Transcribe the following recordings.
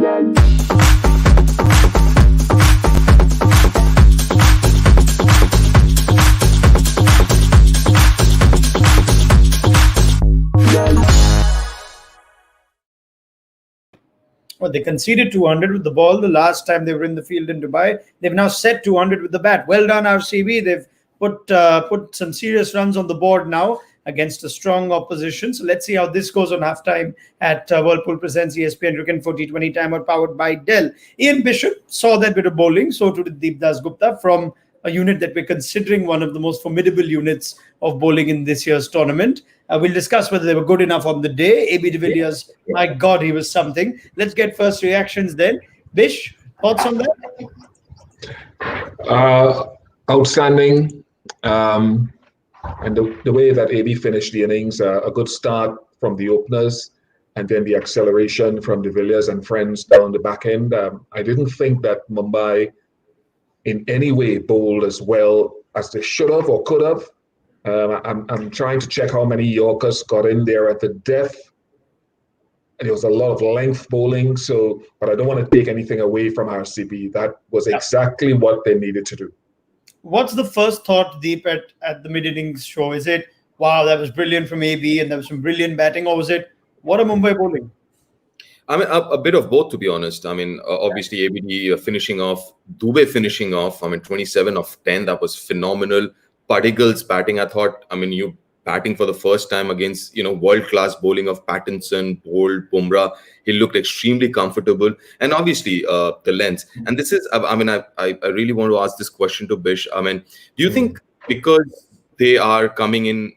Well, they conceded 200 with the ball the last time they were in the field in Dubai. They've now set 200 with the bat. Well done, RCB. They've put some serious runs on the board now against a strong opposition. So let's see how this goes on halftime at Whirlpool presents ESPN Cricket for T20 timeout powered by Dell. Ian Bishop saw that bit of bowling. So too did Deepdas Gupta from a unit that we're considering one of the most formidable units of bowling in this year's tournament. We'll discuss whether they were good enough on the day. AB de Villiers, my God, he was something. Let's get first reactions then. Bish, thoughts on that? Outstanding. And the way that AB finished the innings, a good start from the openers, and then the acceleration from de Villiers and friends down the back end. I didn't think that Mumbai in any way bowled as well as they should have or could have. I'm trying to check how many Yorkers got in there at the death. There was a lot of length bowling, but I don't want to take anything away from RCB. That was exactly what they needed to do. What's the first thought, Deep, at the mid-innings show? Is it, wow, that was brilliant from AB and there was some brilliant batting, or was it, what a Mumbai bowling? I mean, a bit of both, to be honest. I mean, obviously, ABD finishing off, Dubey finishing off. I mean, 27 of 10, that was phenomenal. Padigal's batting, I thought, I mean, you batting for the first time against, world-class bowling of Pattinson, Bolt, Bumrah. He looked extremely comfortable. And obviously, the length. And this is, I mean, I really want to ask this question to Bish. I mean, do you think because they are coming in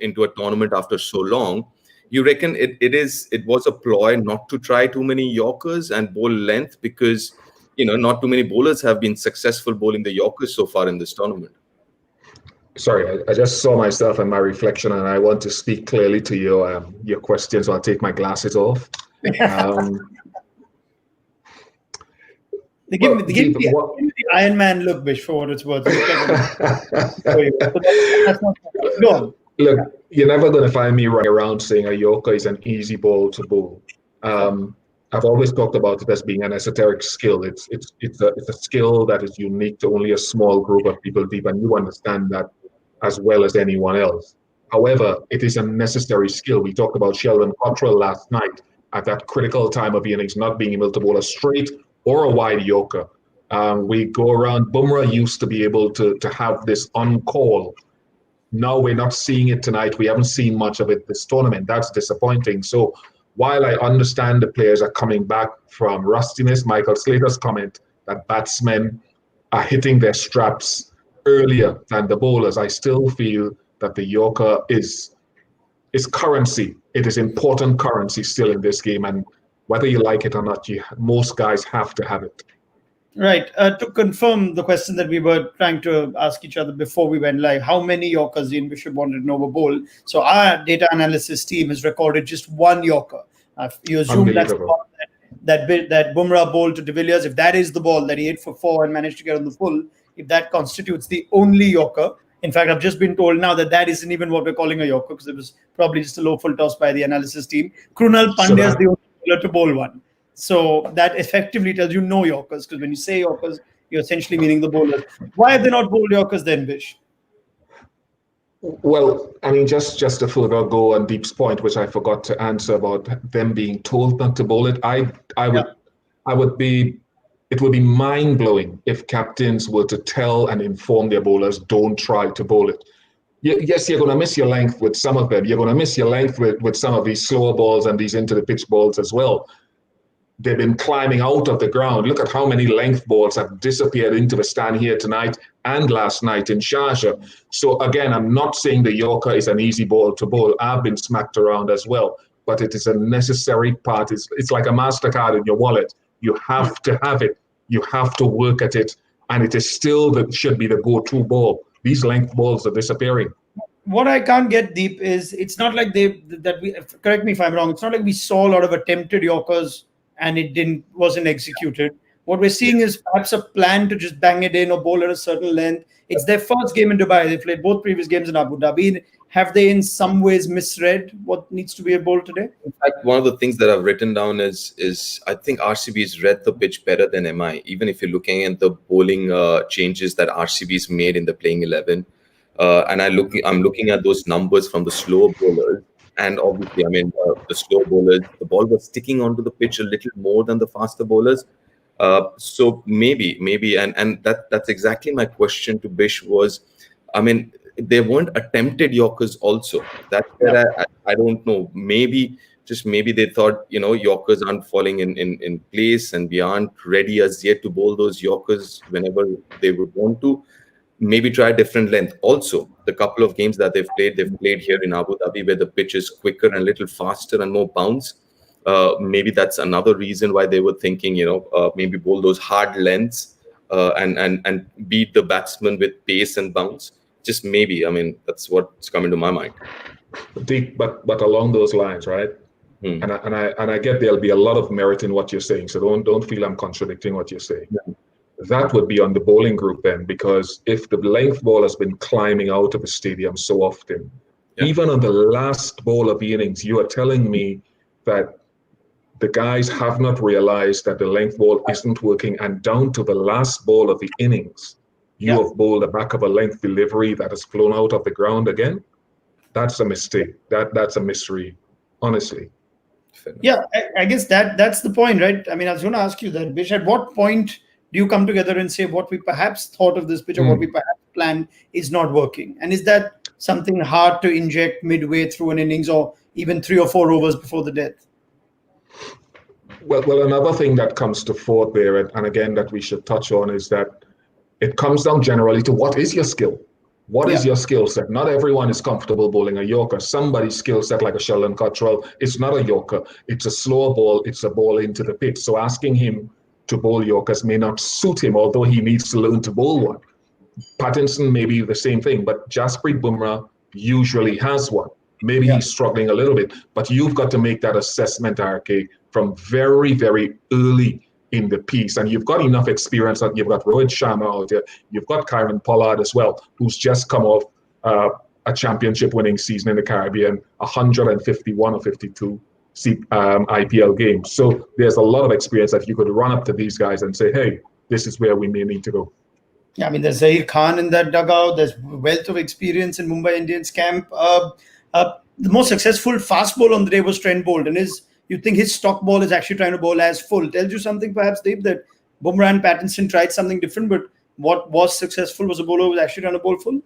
into a tournament after so long, you reckon it was a ploy not to try too many Yorkers and bowl length because, not too many bowlers have been successful bowling the Yorkers so far in this tournament? Sorry, I just saw myself and my reflection, and I want to speak clearly to your question, so I'll take my glasses off. They give me the Iron Man look, Bish, for what it's worth. Go on. Look, you're never going to find me running around saying a Yorker is an easy ball to bowl. I've always talked about it as being an esoteric skill. It's a skill that is unique to only a small group of people, Deep, and you understand that as well as anyone else. However, it is a necessary skill. We talked about Sheldon Cottrell last night at that critical time of the innings, not being able to bowl a straight or a wide Yorker. We go around, Bumrah used to be able to have this on call. Now we're not seeing it tonight. We haven't seen much of it this tournament. That's disappointing. So while I understand the players are coming back from rustiness, Michael Slater's comment that batsmen are hitting their straps earlier than the bowlers, I still feel that the Yorker is currency. It is important currency still in this game, and whether you like it or not, most guys have to have it. Right. To confirm the question that we were trying to ask each other before we went live, how many Yorkers Ian Bishop wanted to know were bowled? So our data analysis team has recorded just one Yorker. You assume that's the ball that Bumrah bowled to de Villiers. If that is the ball that he hit for 4 and managed to get on the full, if that constitutes the only Yorker. In fact, I've just been told now that isn't even what we're calling a Yorker, because it was probably just a low full toss by the analysis team. Krunal Pandya is the only bowler to bowl one. So that effectively tells you no Yorkers, because when you say Yorkers, you're essentially meaning the bowlers. Why have they not bowled Yorkers then, Bish? Well, I mean, just to further go on Deep's point, which I forgot to answer about them being told not to bowl it, it would be mind-blowing if captains were to tell and inform their bowlers, don't try to bowl it. Yes, you're going to miss your length with some of them. You're going to miss your length with some of these slower balls and these into-the-pitch balls as well. They've been climbing out of the ground. Look at how many length balls have disappeared into the stand here tonight and last night in Sharjah. So again, I'm not saying the Yorker is an easy ball to bowl. I've been smacked around as well, but it is a necessary part. It's like a MasterCard in your wallet. You have to have it. You have to work at it, and it is still that should be the go-to ball. These length balls are disappearing. What I can't get, Deep, is it's not like correct me if I'm wrong, it's not like we saw a lot of attempted Yorkers and it wasn't executed. What we're seeing is perhaps a plan to just bang it in or bowl at a certain length. It's their first game in Dubai. They played both previous games in Abu Dhabi. Have they in some ways misread what needs to be a bowl today? In fact, one of the things that I've written down is I think RCB's read the pitch better than MI. Even if you're looking at the bowling changes that RCB's made in the playing 11, and I'm looking at those numbers from the slow bowlers, and obviously, I mean, the slow bowlers, the ball was sticking onto the pitch a little more than the faster bowlers. So maybe, and that's exactly my question to Bish was, I mean, they weren't attempted Yorkers also. That's where I don't know. Maybe they thought, Yorkers aren't falling in place and we aren't ready as yet to bowl those Yorkers whenever they would want to. Maybe try a different length. Also, the couple of games that they've played here in Abu Dhabi where the pitch is quicker and a little faster and more bounce. Maybe that's another reason why they were thinking, maybe bowl those hard lengths and beat the batsman with pace and bounce. Just maybe. I mean, that's what's coming to my mind. But along those lines, right? And I get there'll be a lot of merit in what you're saying. So don't feel I'm contradicting what you're saying. Yeah. That would be on the bowling group then, because if the length ball has been climbing out of the stadium so often, even on the last ball of the innings, you are telling me that the guys have not realized that the length ball isn't working, and down to the last ball of the innings, you have bowled the back of a length delivery that has flown out of the ground again. That's a mistake. That's a mystery, honestly. Yeah, I guess that's the point, right? I mean, I was going to ask you that, Bish, at what point do you come together and say what we perhaps thought of this pitch or what we perhaps planned is not working? And is that something hard to inject midway through an innings or even 3 or 4 overs before the death? Well, another thing that comes to forth there, and again, that we should touch on, is that it comes down generally to what is your skill? What is your skill set? Not everyone is comfortable bowling a Yorker. Somebody's skill set, like a Sheldon Cottrell, it's not a Yorker. It's a slower ball. It's a ball into the pitch. So asking him to bowl Yorkers may not suit him, although he needs to learn to bowl one. Pattinson may be the same thing, but Jasprit Bumrah usually has one. Maybe he's struggling a little bit, but you've got to make that assessment, RK, from very, very early in the piece. And you've got enough experience that you've got Rohit Sharma out there. You've got Kieron Pollard as well, who's just come off a championship winning season in the Caribbean, 151 or 52 IPL games. So there's a lot of experience that you could run up to these guys and say, hey, this is where we may need to go. Yeah, I mean, there's Zaheer Khan in that dugout. There's wealth of experience in Mumbai Indians camp. The most successful fast ball on the day was Trent Bolt, and you think his stock ball is actually trying to bowl as full. Tells you something, perhaps, Deep, that Bumrah and Pattinson tried something different, but what was successful was a bowler who was actually trying to bowl full.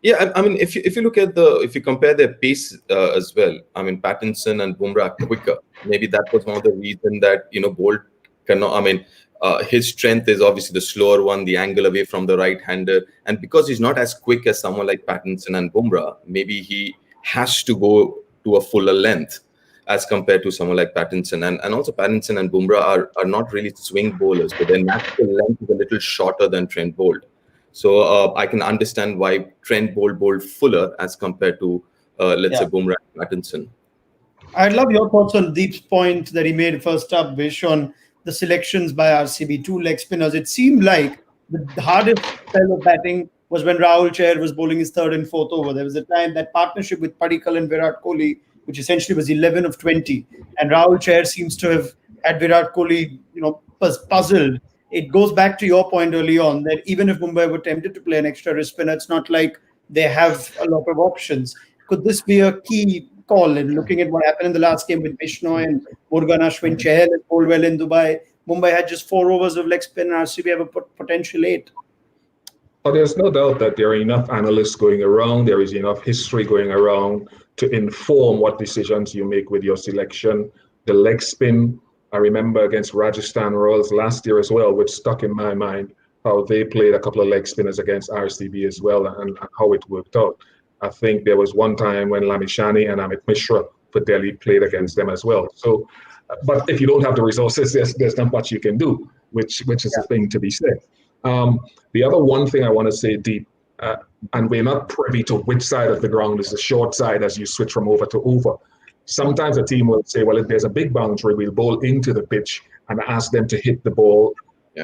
Yeah, I mean, if you look at if you compare their pace as well, I mean, Pattinson and Bumrah are quicker. Maybe that was one of the reasons that Bolt cannot. I mean, his strength is obviously the slower one, the angle away from the right-hander, and because he's not as quick as someone like Pattinson and Bumrah, maybe he has to go to a fuller length as compared to someone like Pattinson. And also Pattinson and Bumrah are not really swing bowlers, but their natural length is a little shorter than Trent Bolt. So I can understand why Trent Bolt bowled fuller as compared to, let's say, Bumrah and Pattinson. I'd love your thoughts on Deep's point that he made first up, Bish, on the selections by RCB, 2 leg spinners. It seemed like the hardest spell of batting was when Rahul Chair was bowling his 3rd and 4th over. There was a time that partnership with Padikkal and Virat Kohli, which essentially was 11 of 20. And Rahul Chair seems to have had Virat Kohli, puzzled. It goes back to your point early on that even if Mumbai were tempted to play an extra wrist spinner, it's not like they have a lot of options. Could this be a key call in looking at what happened in the last game with Bishnoi and Murugan Ashwin? Chahal has bowled well in Dubai. Mumbai had just 4 overs of leg spin, and RCB have a potential 8. But there's no doubt that there are enough analysts going around, there is enough history going around to inform what decisions you make with your selection. The leg spin, I remember against Rajasthan Royals last year as well, which stuck in my mind, how they played a couple of leg spinners against RCB as well and how it worked out. I think there was one time when Lamishani and Amit Mishra for Delhi played against them as well. So, but if you don't have the resources, there's not much you can do, which is a thing to be said. The other one thing I want to say, Deep, and we're not privy to which side of the ground is the short side as you switch from over to over. Sometimes a team will say, well, if there's a big boundary, we'll bowl into the pitch and ask them to hit the ball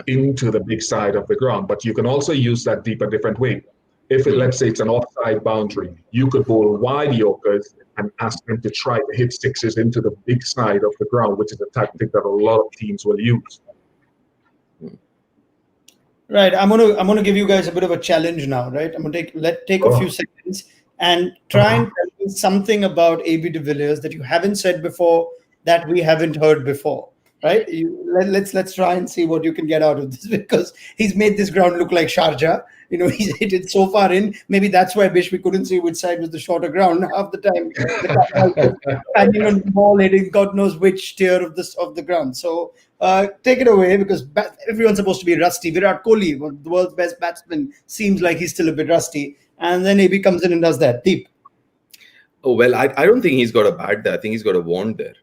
into the big side of the ground. But you can also use that deep a different way. If let's say it's an offside boundary, you could bowl wide Yorkers and ask them to try to hit sixes into the big side of the ground, which is a tactic that a lot of teams will use. Right. I'm gonna give you guys a bit of a challenge now, right? I'm gonna take a few seconds and try and tell me something about AB de Villiers that you haven't said before, that we haven't heard before. Right? Let's try and see what you can get out of this, because he's made this ground look like Sharjah. He's hit it so far in. Maybe that's why, Bish, we couldn't see which side was the shorter ground half the time. Standing on the ball, hitting God knows which tier of the ground. So take it away, because everyone's supposed to be rusty. Virat Kohli, the world's best batsman, seems like he's still a bit rusty. And then AB comes in and does that. Deep. Oh, well, I don't think he's got a bad there. I think he's got a wand there.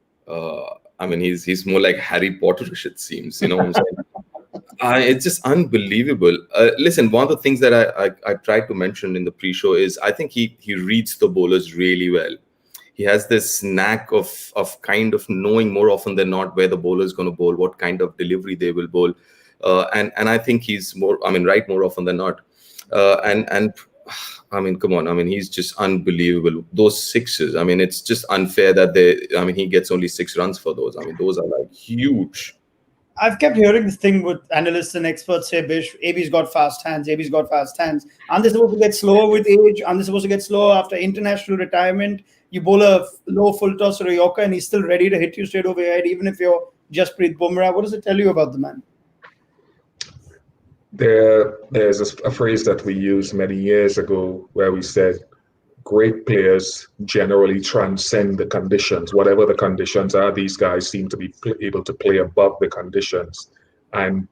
I mean, he's more like Harry Potterish, it seems. You know what I'm saying? It's just unbelievable. Listen, one of the things that I tried to mention in the pre-show is I think he reads the bowlers really well. He has this knack of kind of knowing more often than not where the bowler is going to bowl, what kind of delivery they will bowl, and I think he's right more often than not. And I mean, come on. I mean, he's just unbelievable. Those sixes. I mean, it's just unfair that he gets only 6 runs for those. I mean, those are like huge. I've kept hearing this thing with analysts and experts say, Bish, AB's got fast hands. AB's got fast hands. Aren't they supposed to get slower with age? Aren't they supposed to get slower after international retirement? You bowl a low full toss or a Yorker and he's still ready to hit you straight over your head, even if you're Jasprit Bumrah. What does it tell you about the man? There's a phrase that we used many years ago where we said great players generally transcend the conditions. Whatever the conditions are, these guys seem to be able to play above the conditions. And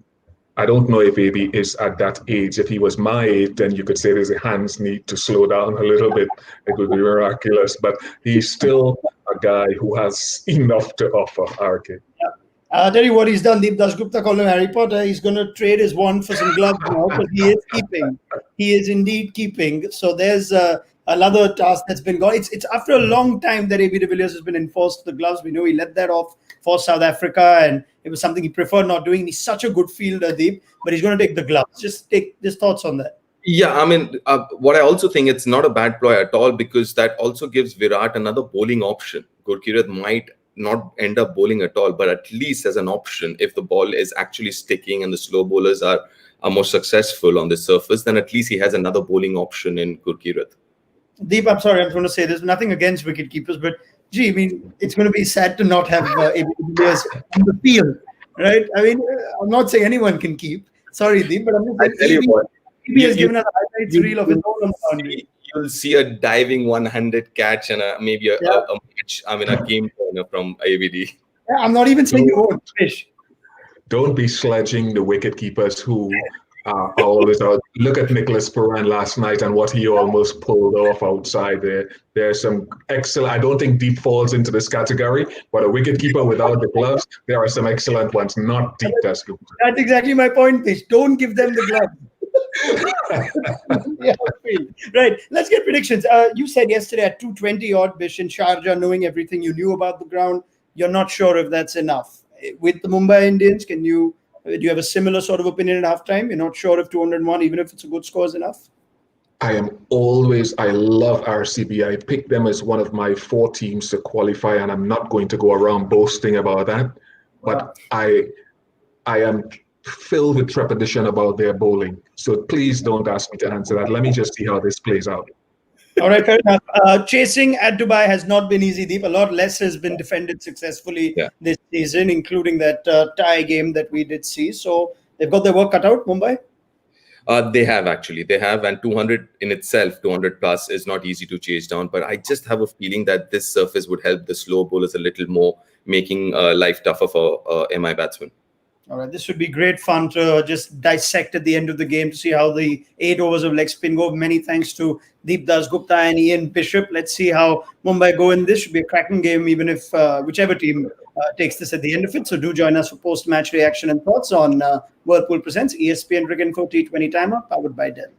I don't know if AB is at that age. If he was my age, then you could say his hands need to slow down a little bit. It would be miraculous. But he's still a guy who has enough to offer, RK. Yeah. I'll tell you what he's done. Deep Dasgupta called him Harry Potter. He's going to trade his wand for some gloves now, because he is keeping. He is indeed keeping. So there's another task that's been gone. It's after a long time that AB de Villiers has been enforced the gloves. We know he let that off for South Africa, and it was something he preferred not doing. He's such a good fielder, Deep, but he's going to take the gloves. Just thoughts on that. Yeah, I mean, what I also think, it's not a bad ploy at all, because that also gives Virat another bowling option. Gurkirat might not end up bowling at all, but at least as an option, if the ball is actually sticking and the slow bowlers are more successful on the surface, then at least he has another bowling option in Gurkirat. Deep, I'm sorry, I'm going to say there's nothing against wicket keepers, but I mean, it's going to be sad to not have AB de Villiers on the field, right? I mean, I'm not saying anyone can keep. Sorry, Deep, but I'm just saying AB has given us a highlights reel of his own on the boundary. You'll see a diving 100 catch and maybe a match. I mean, a game winner from ABD. Yeah, I'm not even saying you won't, Fish. Don't be sledging the wicket keepers who are always out. Look at Nicholas Puran last night and what he almost pulled off outside there. There's some excellent. I don't think Deep falls into this category, but a wicket keeper without the gloves, there are some excellent ones. Not Deep. That's exactly my point, Fish. Don't give them the gloves. Yeah, right. Let's get predictions. You said yesterday at 220 odd, Bish, in Sharjah, knowing everything you knew about the ground, you're not sure if that's enough. With the Mumbai Indians, do you have a similar sort of opinion at halftime? You're not sure if 201, even if it's a good score, is enough? I love RCB. I picked them as one of my 4 teams to qualify, and I'm not going to go around boasting about that. But I am filled with trepidation about their bowling. So please don't ask me to answer that. Let me just see how this plays out. All right, fair enough. Chasing at Dubai has not been easy, Deep. A lot less has been defended successfully this season, including that tie game that we did see. So they've got their work cut out, Mumbai? They have, and 200 in itself, 200 plus, is not easy to chase down. But I just have a feeling that this surface would help the slow bowlers a little more, making life tougher for MI batsmen. All right, this should be great fun to just dissect at the end of the game to see how the 8 overs of leg spin go. Many thanks to Deep Dasgupta and Ian Bishop. Let's see how Mumbai go in this. Should be a cracking game, even if whichever team takes this at the end of it. So do join us for post-match reaction and thoughts on Whirlpool Presents ESPN Cricket Info T20 Timer, powered by Dell.